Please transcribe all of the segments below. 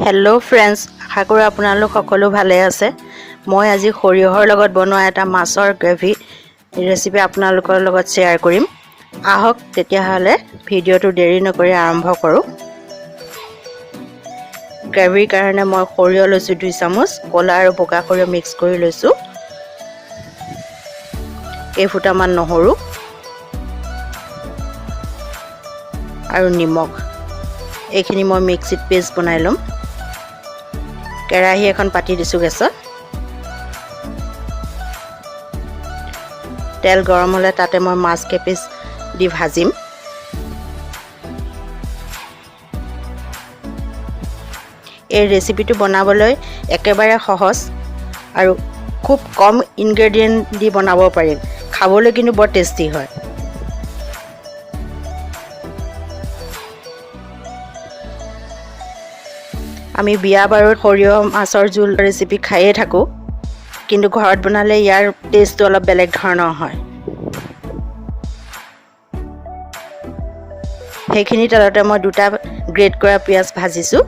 hello friends आशा कৰো আপোনালোক সকলো ভালে আছে মই আজি খৰিহৰ লগত বনোৱা এটা মাছৰ গ্ৰেভি ৰেচিপি আপোনালোকৰ লগত শেয়াৰ কৰিম আহক তেতিয়া হলে ভিডিওটো দেৰি নকৰি আৰম্ভ কৰো গ্ৰেভিৰ কাৰণে মই খৰিহ লৈছো 2 চামুচ কলা আৰু বগা খৰিহ মিক্স কৰি লৈছো এফুটামান নহৰু আৰু নিমখ এইখিনি মই মিক্সিত পেষ্ট বনাই লম কেৰাহী এখন পাতি দিছো গেছত তেল গৰম হলে তাতে মই মাছ কেপিচ দি ভাজিম এই ৰেচিপিটো বনাবলৈ একেবাৰে সহজ আৰু খুব কম ইনগ্ৰেডিয়েন্ট দি বনাব পাৰি খাবলৈ কিন্তু বৰ টেস্টি হয় আমি বিয়া বাৰুত খৰিহ মাছৰ জোল ৰেচিপি খাইয়ে থাকো কিন্তু ঘৰত বনালে ইয়াৰ টেষ্টটো অলপ বেলেগ ধৰণৰ হয় সেইখিনি তেলতে মই দুটা গ্ৰেট কৰা পিয়াজ ভাজিছো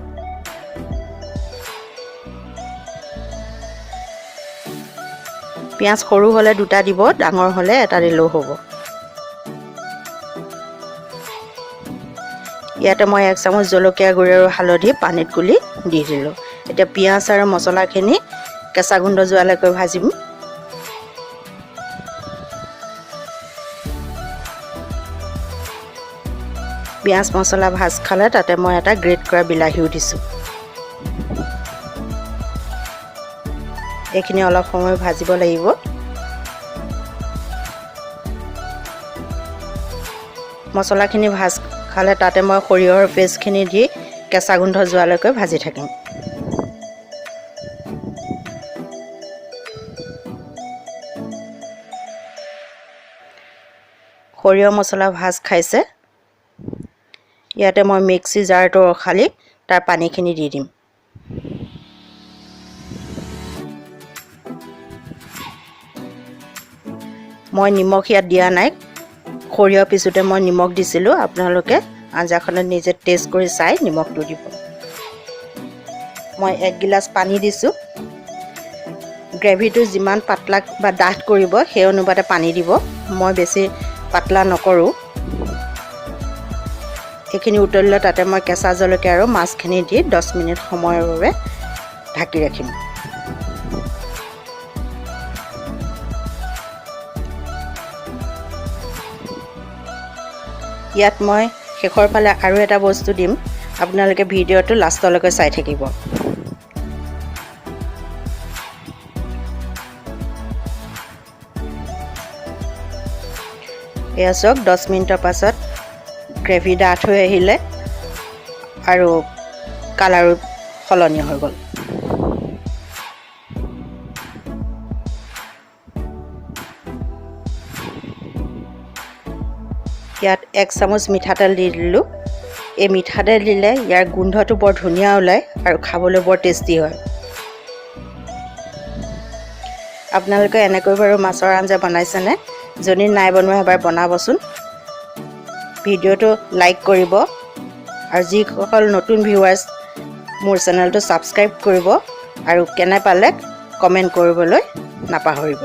পিয়াজ সৰু হলে দুটা দিব ডাঙৰ হলে এটা দিলেও হ'ব ইয়াতে মই 1 চামুচ জলকীয়া গুড়ি আৰু হালধি পানীত গুলি দি দিলো এটা পিয়াজ আৰু মছলাখিনি কেঁচা গুণ্ড যোৱালৈকে ভাজিম পিয়াজ মছলা ভাজ খালে তাতে মই এটা গ্ৰেট কৰা বিলাহীও দিছো এইখিনি অলপ সময় ভাজিব লাগিব মছলাখিনি ভাজ খালে তাতে মই খৰিহৰ পেষ্টখিনি দি কেঁচা গুণ্ড যোৱালৈকে ভাজি থাকিম খৰিহ মছলা ভাজ খাইছে ইয়াতে মই মিক্সি জাৰটো খালি তাৰ পানীখিনি দি দিম মই নিমখ ইয়াত দিয়া নাই খৰিহ পিছতে মই নিমখ দিছিলো আপোনালোকে আঞ্জাখনত নিজে টেষ্ট কৰি চাই নিমখটো দিব মই 1 গিলাস পানী দিছো গ্ৰেভিটো যিমান পাতলা বা ডাঠ কৰিব সেই অনুপাতে পানী দিব মই বেছি পাতলা নকৰো এইখিনি উতলিলে তাতে মই কেঁচা জলকীয়া আৰু মাছখিনি দি 10 মিনিট সময়ৰ বাবে ঢাকি ৰাখিম ইয়াত মই শেষৰ ফালে আৰু এটা বস্তু দিম আপোনালোকে ভিডিওটো লাষ্টলৈকে চাই থাকিব এয়া সক 10 মিনিটৰ পাছত গ্ৰেভি ডাঠ হৈ আহিলে আৰু কালাৰো সলনি হৈ গল ইয়াত 1 চামুচ মিঠাতেল দি দিলো এই মিঠাতেল দিলে ইয়াৰ গোন্ধটো বৰ ধুনিয়া ওলাই আৰু খাবলৈ বৰ টেস্টি হয় আপোনালোকে এনেকৈ বাৰু মাছৰ আঞ্জা বনাইছেনে যদি নাই বনোৱা এবাৰ বনাবচোন ভিডিওটো লাইক কৰিব আৰু যিসকল নতুন ভিউৱাৰ্ছ মোৰ চেনেলটো সাবস্ক্ৰাইব কৰিব আৰু কেনে পালে কমেন্ট কৰিবলৈ নাপাহৰিব